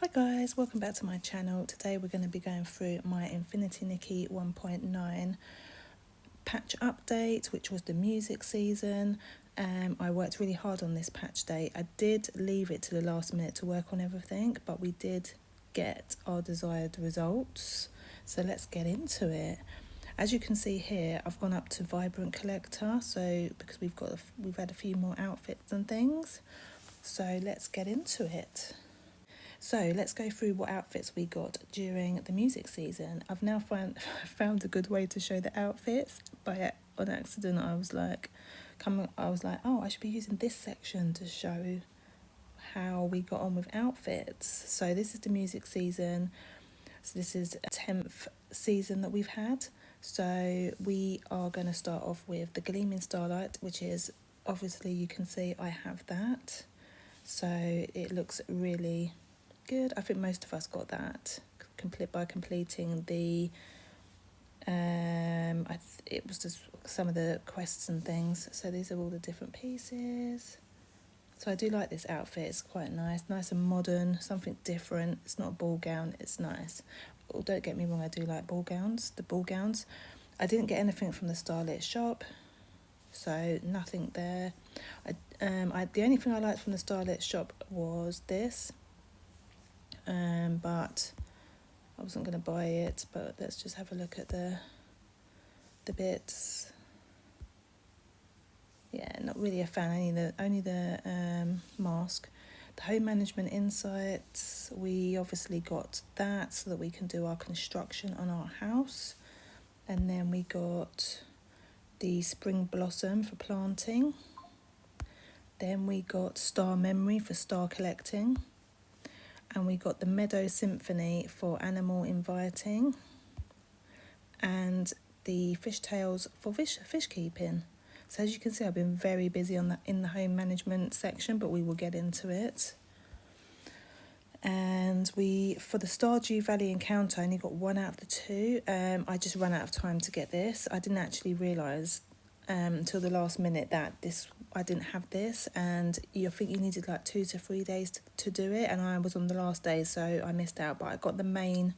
Hi guys, welcome back to my channel. Today we're going to be going through my Infinity Nikki 1.9 patch update, which was the music season. I worked really hard on this patch day. I did leave it to the last minute to work on everything, but we did get our desired results. So let's get into it. As you can see here, I've gone up to Vibrant Collector, so because we've had a few more outfits and things. So let's get into it. So let's go through what outfits we got during the music season. I've now found a good way to show the outfits. On accident, I was like, oh, I should be using this section to show how we got on with outfits. So this is the music season. So this is a 10th season that we've had. So we are going to start off with the Gleaming Starlight, which is obviously you can see I have that. So it looks really good. I think most of us got that by completing the it was just some of the quests and things. So these are all the different pieces. So I do like this outfit. It's quite nice and modern, something different. It's not a ball gown, it's nice. Oh, don't get me wrong, I do like ball gowns. I didn't get anything from the Starlit shop, so nothing there. The only thing I liked from the Starlit shop was this. But I wasn't going to buy it, but let's just have a look at the bits. Yeah, not really a fan, only the mask. The Home Management Insights, we obviously got that so that we can do our construction on our house. And then we got the Spring Blossom for planting. Then we got Star Memory for star collecting. And we got the Meadow Symphony for animal inviting, and the Fishtails for fish keeping. So as you can see, I've been very busy on that in the home management section, but we will get into it. And for the Stardew Valley encounter, I only got 1 out of the 2. I just ran out of time to get this. I didn't actually realise until the last minute that I didn't have this, and I think you needed like 2 to 3 days to do it, and I was on the last day, so I missed out. But I got the main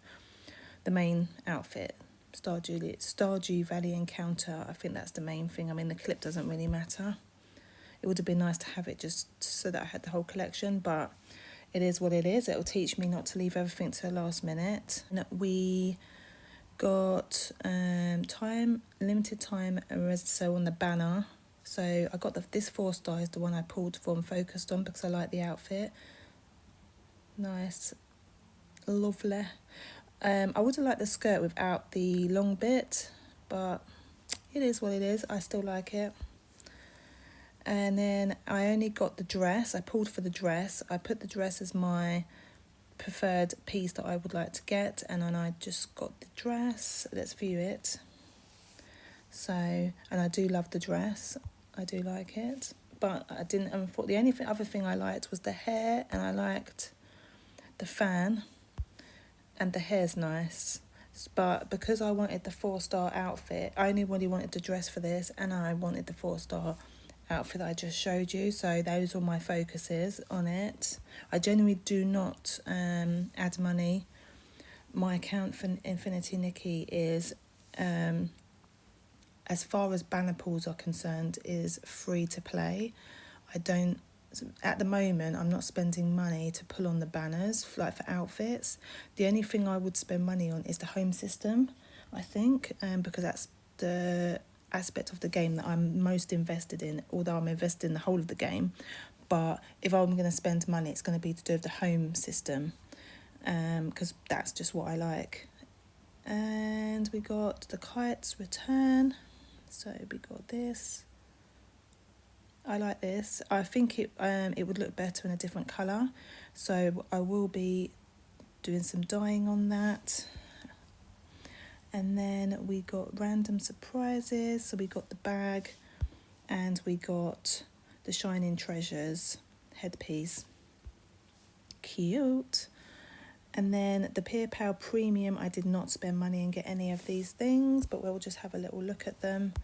outfit, Stardew Valley encounter. I think that's the main thing. I mean, the clip doesn't really matter. It would have been nice to have it just so that I had the whole collection, but it is what it is. It'll teach me not to leave everything to the last minute. We got limited time, so on the banner. So I got this 4-star is the one I pulled from, focused on, because I like the outfit. Nice, lovely. I would have liked the skirt without the long bit, but it is what it is. I still like it. And then I only got the dress. I pulled for the dress. I put the dress as my preferred piece that I would like to get, and then I just got the dress. Let's view it. So, and I do love the dress. I do like it, but I didn't. The only other thing I liked was the hair, and I liked the fan, and the hair's nice. But because I wanted the 4-star outfit, I only really wanted the dress for this, and I wanted the 4-star outfit that I just showed you. So those were my focuses on it. I generally do not add money. My account for Infinity Nikki is, as far as banner pools are concerned, is free to play. At the moment, I'm not spending money to pull on the banners, like for outfits. The only thing I would spend money on is the home system, I think, because that's the aspect of the game that I'm most invested in, although I'm invested in the whole of the game. But if I'm going to spend money, it's going to be to do with the home system, because that's just what I like. And we got the Kites Return. So we got this. I like this. I think it would look better in a different colour, so I will be doing some dyeing on that. And then we got random surprises. So we got the bag, and we got the Shining Treasures headpiece. Cute. And then the Peer Pal Premium, I did not spend money and get any of these things, but we'll just have a little look at them.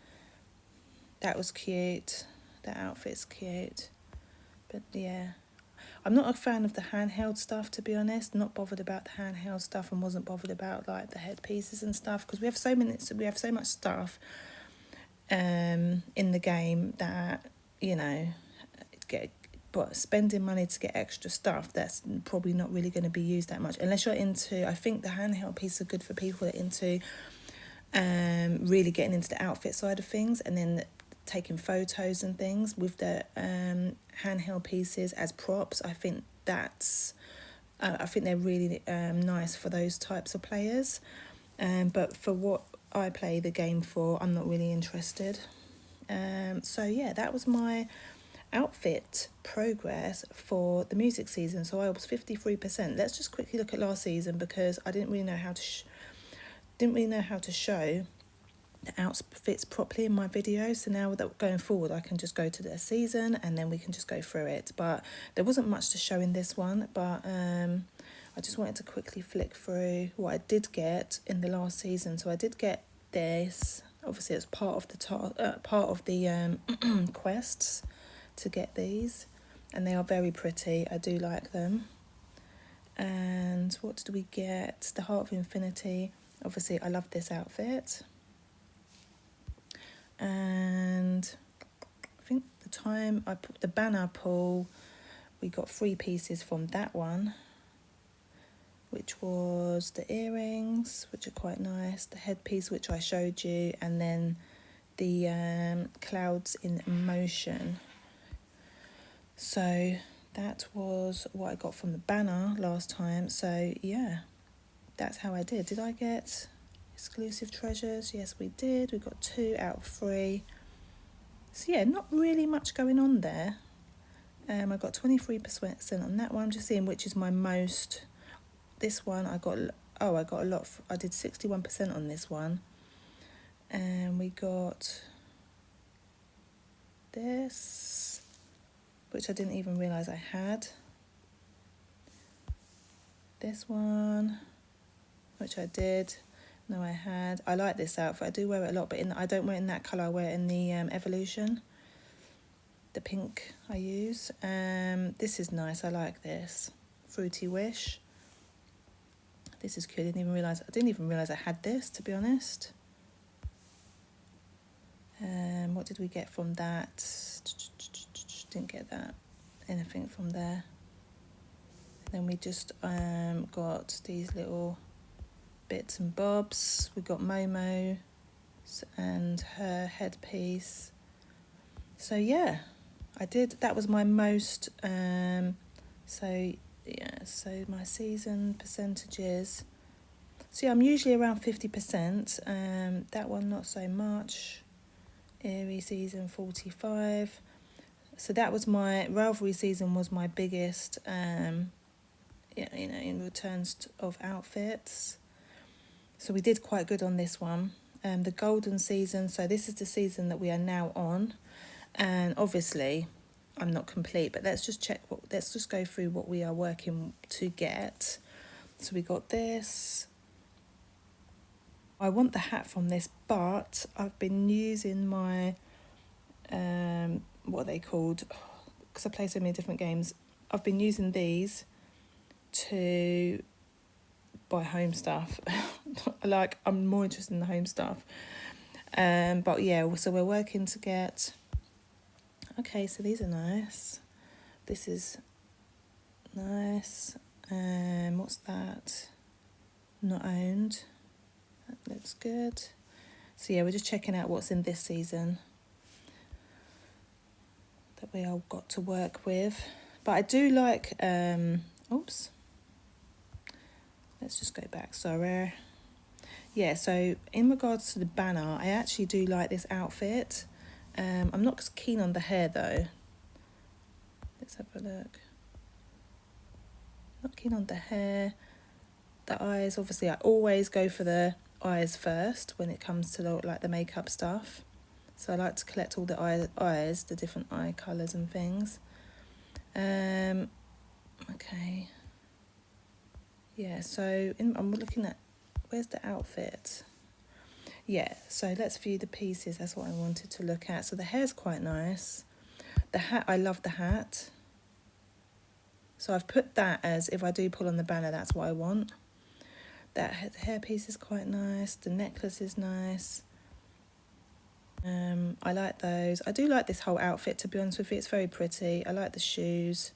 That was cute. That outfit's cute. But yeah, I'm not a fan of the handheld stuff, to be honest. Not bothered about the handheld stuff, and wasn't bothered about like the headpieces and stuff, because we have so much stuff in the game that, you know, get but spending money to get extra stuff, that's probably not really going to be used that much unless you're into, I think the handheld pieces are good for people that are into really getting into the outfit side of things, and then taking photos and things with the handheld pieces as props. I think they're really nice for those types of players, but for what I play the game for, I'm not really interested. So yeah, that was my outfit progress for the music season. So I was 53%. Let's just quickly look at last season, because I didn't really know how to show the outfits properly in my video. So now that going forward, I can just go to the season and then we can just go through it. But there wasn't much to show in this one, but I just wanted to quickly flick through what I did get in the last season. So I did get this. Obviously, it's part of the quests to get these, and they are very pretty. I do like them. And what did we get? The Heart of Infinity. Obviously, I love this outfit. And I think the time I put the banner pull, we got 3 pieces from that one, which was the earrings, which are quite nice, the headpiece, which I showed you, and then the clouds in motion. So that was what I got from the banner last time. So yeah, that's how I did. Did I get exclusive treasures? Yes, we did. We got 2 out of 3. So yeah, not really much going on there. I got 23% on that one. I'm just seeing which is my most. This one I got a lot. I did 61% on this one. And we got this, which I didn't even realise I had. This one, which I did. No, I had. I like this outfit. I do wear it a lot, but I don't wear it in that colour. I wear it in the Evolution. The pink I use. This is nice. I like this. Fruity Wish. This is cute. I didn't even realise I had this, to be honest. What did we get from that? Didn't get anything from there. Then we just got these little bits and bobs. We got Momo and her headpiece. So yeah, I did. That was my most. So my season percentages. So yeah, I'm usually around 50%. That one not so much. Eerie season 45. So that was my Ravelry season, was my biggest. In returns of outfits. So we did quite good on this one. The golden season. So this is the season that we are now on, and obviously, I'm not complete. But let's just go through what we are working to get. So we got this. I want the hat from this, but I've been using my, what are they called? Because I play so many different games. I've been using these to buy home stuff. I'm more interested in the home stuff. But yeah, so we're working to get. Okay, so these are nice. This is nice. What's that? Not owned. That looks good. So yeah, we're just checking out what's in this season that we all got to work with. But I do like. Oops. Let's just go back. Sorry. Yeah. So in regards to the banner, I actually do like this outfit. I'm not keen on the hair though. Let's have a look. Not keen on the hair. The eyes, obviously, I always go for the eyes first when it comes to the makeup stuff. So I like to collect all the eyes, the different eye colours and things. Okay. Yeah, so I'm looking at, where's the outfit? Yeah, so let's view the pieces. That's what I wanted to look at. So the hair's quite nice. The hat, I love the hat. So I've put that as, if I do pull on the banner, that's what I want. That hairpiece is quite nice. The necklace is nice. I like those. I do like this whole outfit, to be honest with you. It's very pretty. I like the shoes.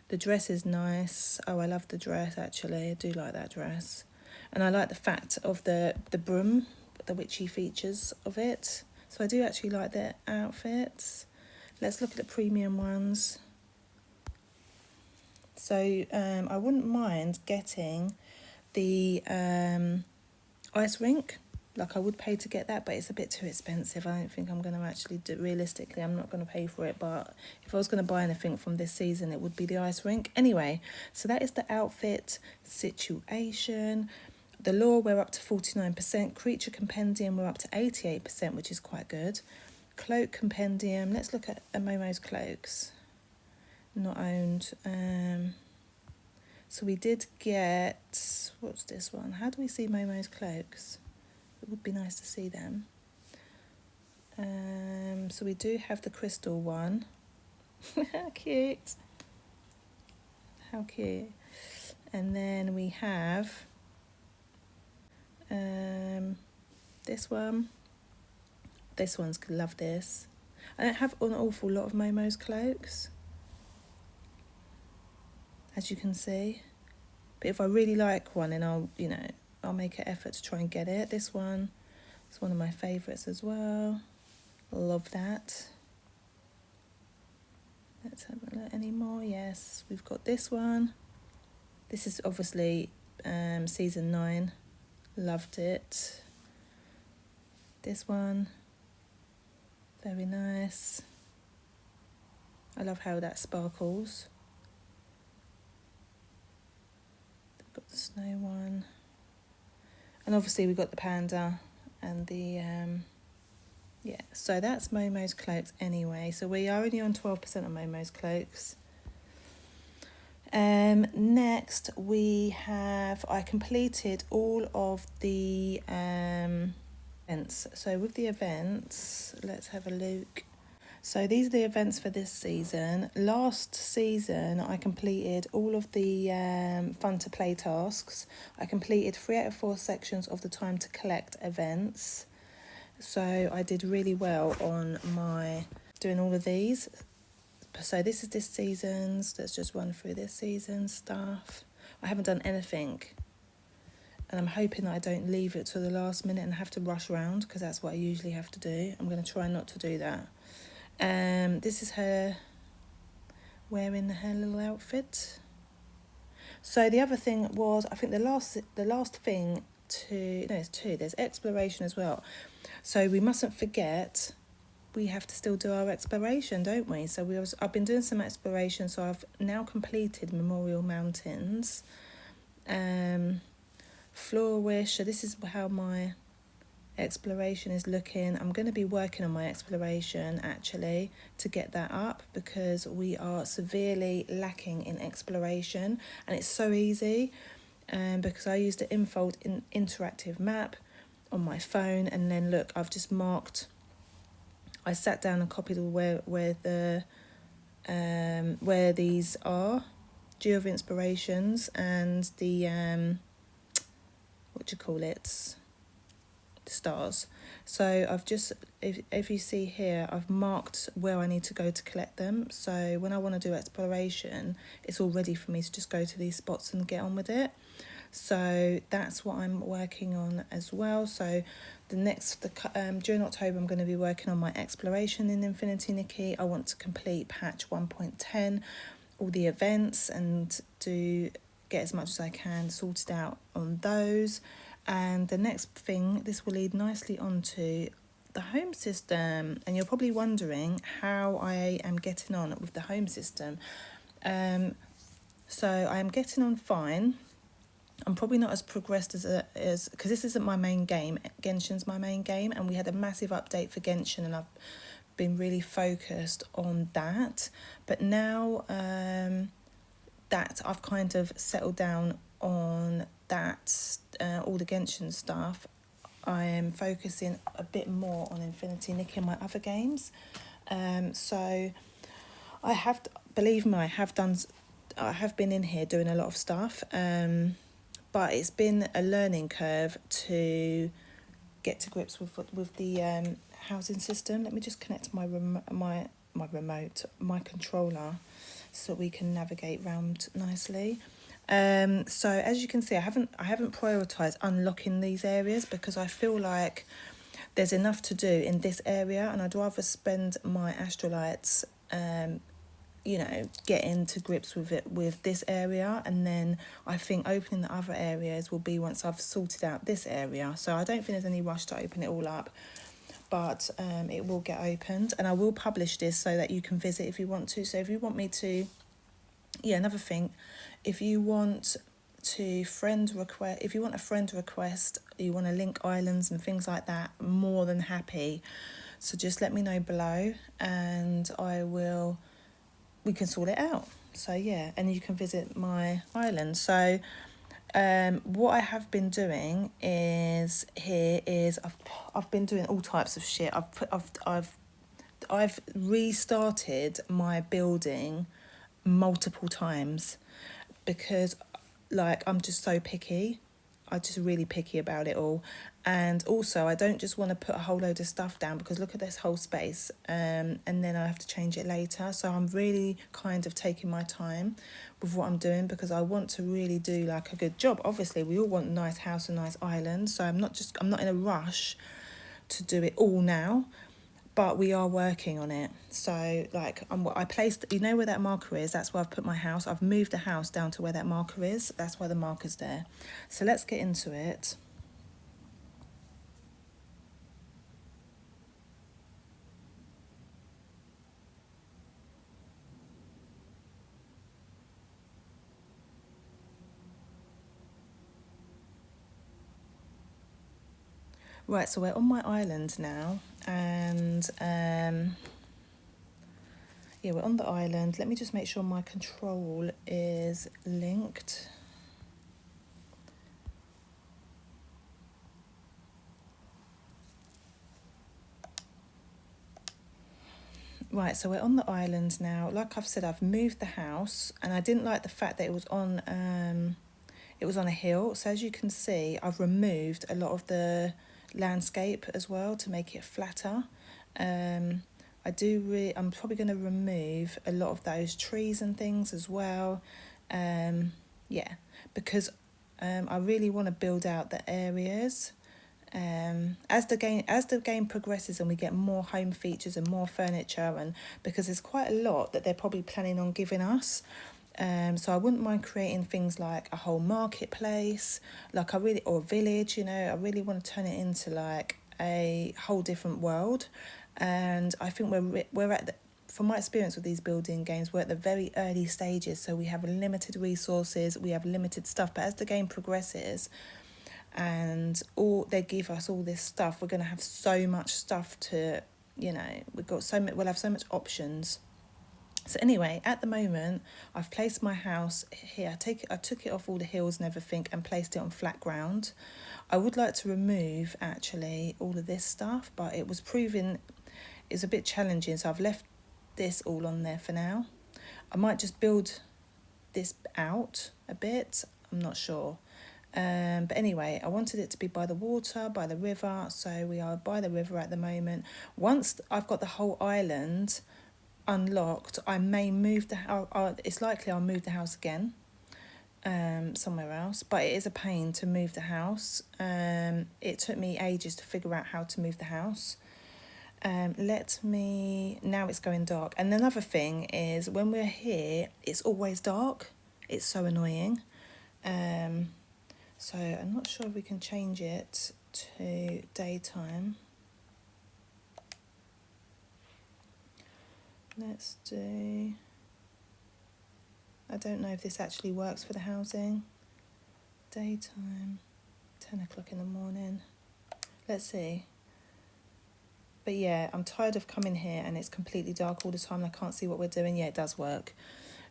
The dress is nice. Oh, I love the dress, actually. I do like that dress. And I like the fact of the broom, the witchy features of it. So I do actually like the outfits. Let's look at the premium ones. So I wouldn't mind getting the ice rink. Like, I would pay to get that, but it's a bit too expensive. I don't think I'm going to actually do, realistically, I'm not going to pay for it. But if I was going to buy anything from this season, it would be the ice rink. Anyway, so that is the outfit situation. The lore, we're up to 49%. Creature compendium, we're up to 88%, which is quite good. Cloak compendium, let's look at Momo's cloaks. Not owned. So we did get, what's this one? How do we see Momo's cloaks? It would be nice to see them. So we do have the crystal one. Cute. How cute. And then we have this one. This one's, love this. I don't have an awful lot of Momo's cloaks, as you can see. But if I really like one, then I'll make an effort to try and get it. This one is one of my favourites as well. Love that. Let's have a look. Any more? Yes, we've got this one. This is obviously season 9. Loved it. This one, very nice. I love how that sparkles. We've got the snow one. And obviously we've got the panda and the, yeah. So that's Momo's cloaks anyway. So we are only on 12% of Momo's cloaks. Next we have, I completed all of the events. So with the events, let's have a look. So these are the events for this season. Last season, I completed all of the fun to play tasks. I completed 3 out of 4 sections of the time to collect events. So I did really well on my doing all of these. So this is this season's. Let's just run through this season's stuff. I haven't done anything. And I'm hoping that I don't leave it to the last minute and have to rush around, because that's what I usually have to do. I'm going to try not to do that. This is her wearing her little outfit. So the other thing was, I think the last thing there's 2. There's exploration as well. So we mustn't forget, we have to still do our exploration, don't we? So I've been doing some exploration. So I've now completed Memorial Mountains, Flourish. So this is how my exploration is looking. I'm going to be working on my exploration actually to get that up, because we are severely lacking in exploration, and it's so easy because I used the Infold interactive map on my phone, and then look, I've just marked, I sat down and copied where these are, Geo of Inspirations and the stars. So I've just, if you see here, I've marked where I need to go to collect them. So when I want to do exploration, it's all ready for me to just go to these spots and get on with it. So that's what I'm working on as well. So during October, I'm going to be working on my exploration in Infinity Nikki. I want to complete patch 1.10, all the events, and get as much as I can sorted out on those. And the next thing, this will lead nicely onto the home system. And you're probably wondering how I am getting on with the home system. So I am getting on fine. I'm probably not as progressed as because this isn't my main game. Genshin's my main game, and we had a massive update for Genshin, and I've been really focused on that. But now that I've kind of settled down on that, all the Genshin stuff, I am focusing a bit more on Infinity Nikki and my other games. So I have, believe me, I have done I have been in here doing a lot of stuff, but it's been a learning curve to get to grips with the housing system. Let me just connect my remote, my controller, so we can navigate round nicely. So as you can see, I haven't prioritized unlocking these areas because I feel like there's enough to do in this area, and I'd rather spend my astrolites, getting to grips with it with this area, and then I think opening the other areas will be once I've sorted out this area. So I don't think there's any rush to open it all up, but it will get opened, and I will publish this so that you can visit if you want to. So if you want me to, another thing, if you want a friend request, you want to link islands and things like that, I'm more than happy. So just let me know below, and we can sort it out. So yeah, and you can visit my island. So what I have been doing is I've been doing all types of shit. I've restarted my building multiple times because I'm just so picky. I'm just really picky about it all. And also I don't just want to put a whole load of stuff down because look at this whole space, and then I have to change it later. So I'm really kind of taking my time with what I'm doing because I want to really do a good job. Obviously we all want a nice house, a nice island, so I'm not in a rush to do it all now, but we are working on it. So I placed, where that marker is, that's where I've put my house. I've moved the house down to where that marker is. That's why the marker's there. So let's get into it. Right, so we're on my island now, and we're on the island. Let me just make sure my control is linked. Right, so we're on the island now. Like I've said, I've moved the house, and I didn't like the fact that it was on a hill. So as you can see, I've removed a lot of the landscape as well to make it flatter. I'm probably going to remove a lot of those trees and things as well. Because I really want to build out the areas. As the game progresses and we get more home features and more furniture, and because there's quite a lot that they're probably planning on giving us. So I wouldn't mind creating things like a whole marketplace, or a village. I really want to turn it into a whole different world. And I think we're at from my experience with these building games, we're at the very early stages. So we have limited resources, we have limited stuff. But as the game progresses, and they give us all this stuff, we're going to have so much stuff to, we'll have so much options. So anyway, at the moment, I've placed my house here. I took it off all the hills and everything and placed it on flat ground. I would like to remove, actually, all of this stuff, but it was a bit challenging, so I've left this all on there for now. I might just build this out a bit. I'm not sure. But anyway, I wanted it to be by the water, by the river, so we are by the river at the moment. Once I've got the whole island unlocked, I may move the house. It's likely I'll move the house again, somewhere else. But it is a pain to move the house. It took me ages to figure out how to move the house. Now it's going dark. And another thing is when we're here, it's always dark. It's so annoying. So I'm not sure if we can change it to daytime. Let's do... I don't know if this actually works for the housing. Daytime, 10 o'clock in the morning. Let's see. But yeah, I'm tired of coming here and it's completely dark all the time and I can't see what we're doing. Yeah, it does work.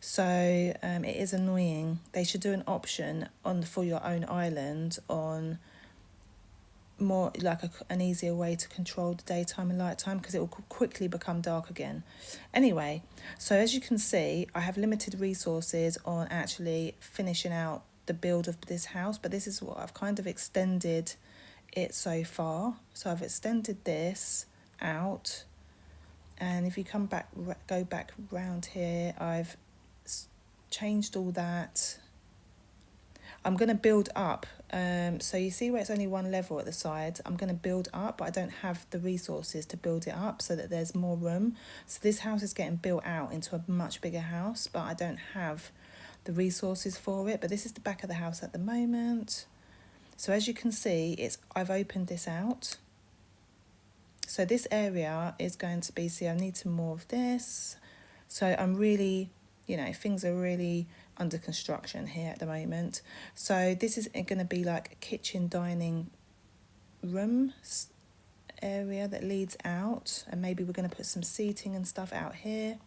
So it is annoying. They should do an option for your own island on more like an easier way to control the daytime and nighttime, because it will quickly become dark again. Anyway, so as you can see, I have limited resources on actually finishing out the build of this house, but this is what I've kind of extended it so far. So I've extended this out, and if you go back round here, I've changed all that. I'm going to build up. So you see where it's only one level at the side? I'm going to build up, but I don't have the resources to build it up so that there's more room. So this house is getting built out into a much bigger house, but I don't have the resources for it. But this is the back of the house at the moment. So as you can see, I've opened this out. So this area is going to be, see, I need some more of this. So I'm really, things are really under construction here at the moment. So this is going to be like a kitchen dining room area that leads out, and maybe we're going to put some seating and stuff out here.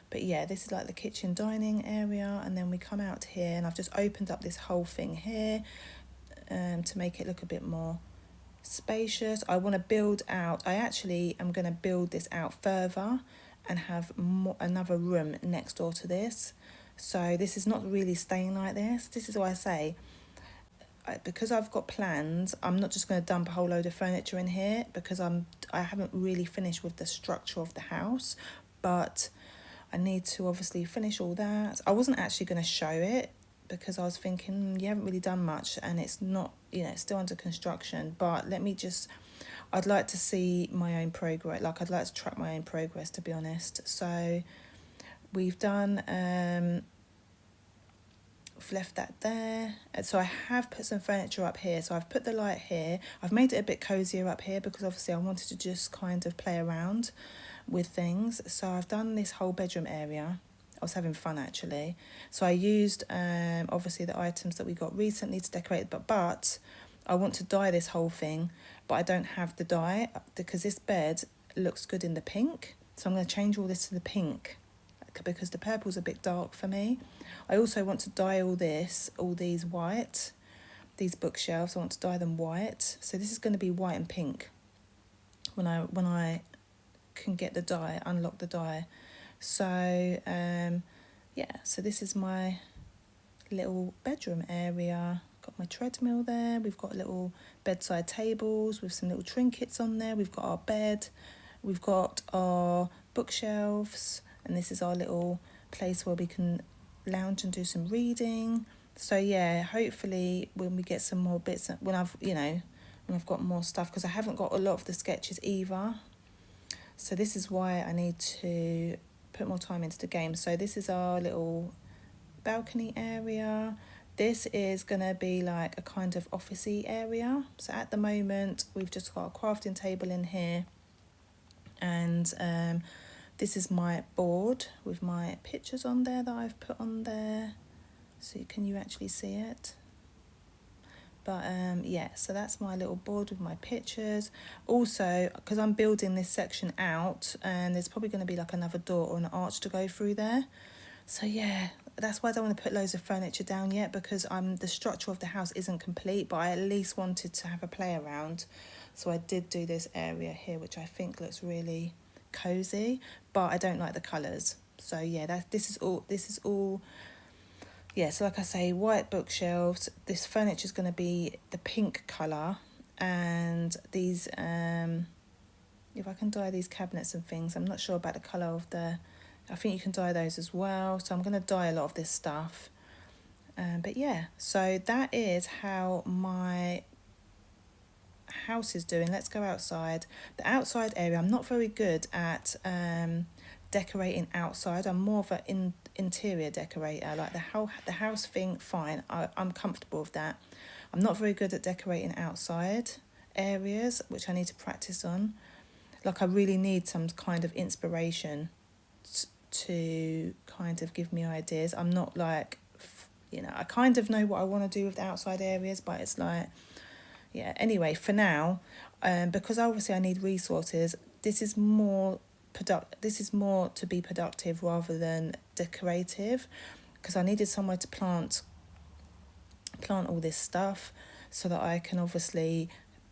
But yeah, this is like the kitchen dining area, and then we come out here, and I've just opened up this whole thing here to make it look a bit more spacious. I want to build out, I actually am going to build this out further and have another room next door to this. So this is not really staying like this. This is why I say, because I've got plans, I'm not just going to dump a whole load of furniture in here, because I haven't really finished with the structure of the house, but I need to obviously finish all that. I wasn't actually going to show it because I was thinking, you haven't really done much, and it's not, it's still under construction, but I'd like to see my own progress. Like, I'd like to track my own progress, to be honest. So we've done, I've left that there. And so I have put some furniture up here. So I've put the light here. I've made it a bit cozier up here because obviously I wanted to just kind of play around with things. So I've done this whole bedroom area. I was having fun, actually. So I used obviously the items that we got recently to decorate, but I want to dye this whole thing, but I don't have the dye because this bed looks good in the pink. So I'm going to change all this to the pink because the purple's a bit dark for me. I also want to dye all these white, these bookshelves. I want to dye them white. So this is going to be white and pink when I can get the dye, unlock the dye. So so this is my little bedroom area. Got my treadmill there. We've got little bedside tables with some little trinkets on there. We've got our bed. We've got our bookshelves, and this is our little place where we can lounge and do some reading. So yeah, hopefully when we get some more bits, when I've got more stuff, because I haven't got a lot of the sketches either. So this is why I need to put more time into the game. So this is our little balcony area. This is going to be like a kind of officey area. So at the moment, we've just got a crafting table in here. And this is my board with my pictures on there that I've put on there. So can you actually see it? But so that's my little board with my pictures. Also, because I'm building this section out, and there's probably going to be like another door or an arch to go through there. So yeah, that's why I don't want to put loads of furniture down yet, because the structure of the house isn't complete, but I at least wanted to have a play around. So I did do this area here, which I think looks really cozy, but I don't like the colours. So yeah, this is all. Yeah, so like I say, white bookshelves. This furniture is going to be the pink colour, and these, if I can dye these cabinets and things, I'm not sure about the colour of I think you can dye those as well. So I'm going to dye a lot of this stuff. But yeah, so that is how my house is doing. Let's go outside. The outside area, I'm not very good at decorating outside. I'm more of an interior decorator. Like the house thing, fine, I'm comfortable with that. I'm not very good at decorating outside areas, which I need to practice on. Like, I really need some kind of inspiration to kind of give me ideas. I'm not like, I kind of know what I want to do with the outside areas, but it's like, yeah, anyway, for now, because obviously I need resources, this is more to be productive rather than decorative, because I needed somewhere to plant all this stuff. so that I can obviously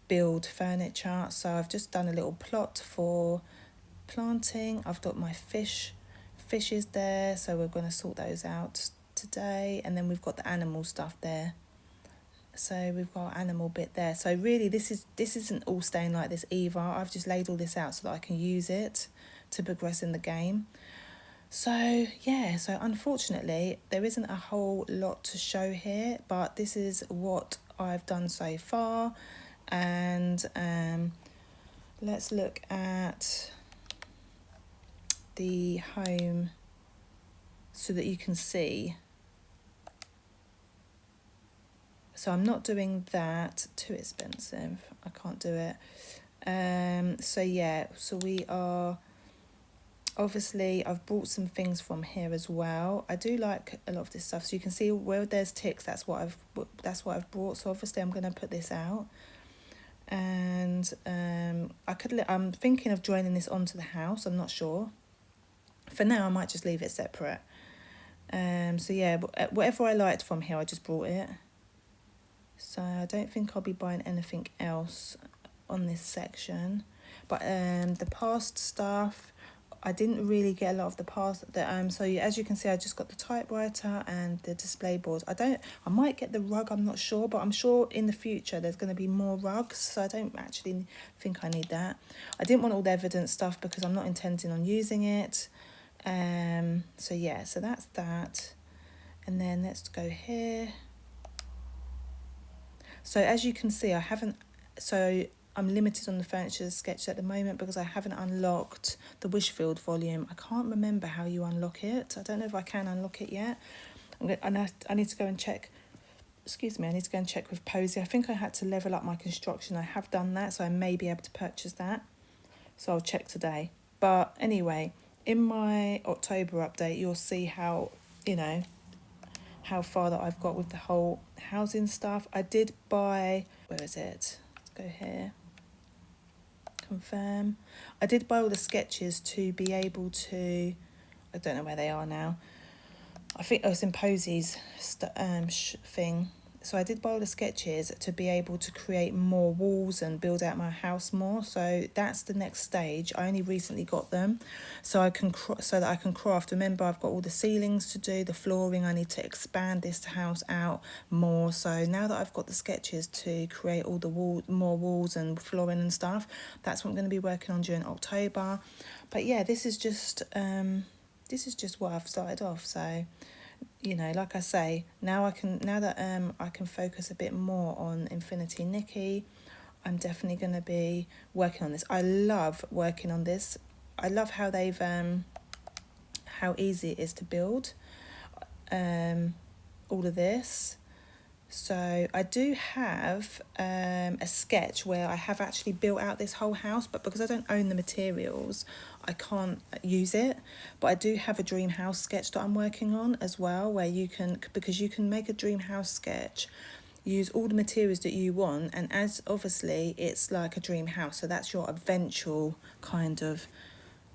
build furniture. So I've just done a little plot for planting. I've got my fishes there, so we're going to sort those out today. And then we've got the animal stuff there. So we've got animal bit there. So really this isn't all staying like this either. I've just laid all this out so that I can use it to progress in the game. So yeah, so unfortunately there isn't a whole lot to show here, but this is what I've done so far. And let's look at the home so that you can see. So I'm not doing that, too expensive, I can't do it. So yeah, so we are, obviously I've brought some things from here as well. I do like a lot of this stuff, so you can see where there's ticks, that's what I've brought. So obviously I'm going to put this out. And I'm thinking of joining this onto the house, I'm not sure. For now I might just leave it separate. So yeah, whatever I liked from here I just brought it. So I don't think I'll be buying anything else on this section. But the past stuff, I didn't really get a lot of the past. So as you can see, I just got the typewriter and the display board. I might get the rug, I'm not sure, but I'm sure in the future there's going to be more rugs. So I don't actually think I need that. I didn't want all the evidence stuff because I'm not intending on using it. So yeah, so that's that. And then let's go here. So as you can see, I'm limited on the furniture sketch at the moment because I haven't unlocked the Wishfield volume. I can't remember how you unlock it. I don't know if I can unlock it yet. I need to go and check. Excuse me, I need to go and check with Posy. I think I had to level up my construction. I have done that, so I may be able to purchase that. So I'll check today. But anyway, in my October update, you'll see how far that I've got with the whole housing stuff. I did buy, where is it? Let's go here. Confirm. I did buy all the sketches to be able to, I don't know where they are now. I think it was in Posy's thing. So I did buy all the sketches to be able to create more walls and build out my house more. So that's the next stage. I only recently got them, so I can so that I can craft. Remember, I've got all the ceilings to do, the flooring. I need to expand this house out more. So now that I've got the sketches to create all the more walls and flooring and stuff, that's what I'm going to be working on during October. But yeah, this is just what I've started off. So, like I say, now that I can focus a bit more on Infinity Nikki, I'm definitely going to be working on this. I love working on this. I love how they've how easy it is to build all of this. So I do have a sketch where I have actually built out this whole house, but because I don't own the materials, I can't use it. But I do have a dream house sketch that I'm working on as well, where you can make a dream house sketch, use all the materials that you want, and as obviously it's like a dream house, so that's your eventual kind of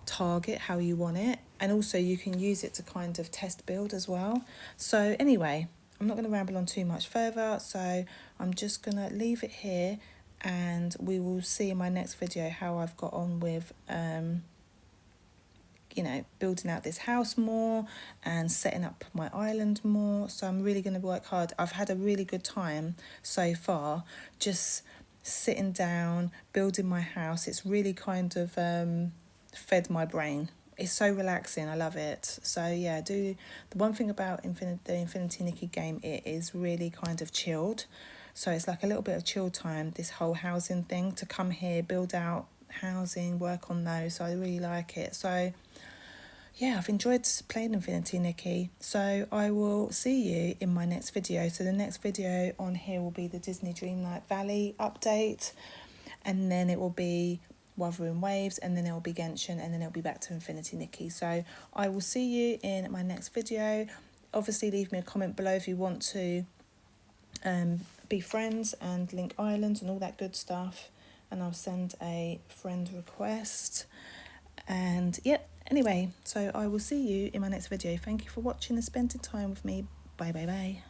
target, how you want it, and also you can use it to kind of test build as well. So anyway, I'm not going to ramble on too much further, so I'm just going to leave it here, and we will see in my next video how I've got on with building out this house more and setting up my island more. So I'm really going to work hard. I've had a really good time so far just sitting down building my house. It's really kind of fed my brain. It's so relaxing. I love it. So yeah, the one thing about the Infinity Nikki game, it is really kind of chilled. So it's like a little bit of chill time, this whole housing thing, to come here, build out housing, work on those. So I really like it. So yeah, I've enjoyed playing Infinity Nikki. So I will see you in my next video. So the next video on here will be the Disney Dreamlight Valley update, and then it will be Wuthering Waves, and then it will be Genshin, and then it'll be back to Infinity Nikki. So I will see you in my next video. Obviously leave me a comment below if you want to be friends and link islands and all that good stuff, and I'll send a friend request. And yep, anyway, so I will see you in my next video. Thank you for watching and spending time with me. Bye bye bye.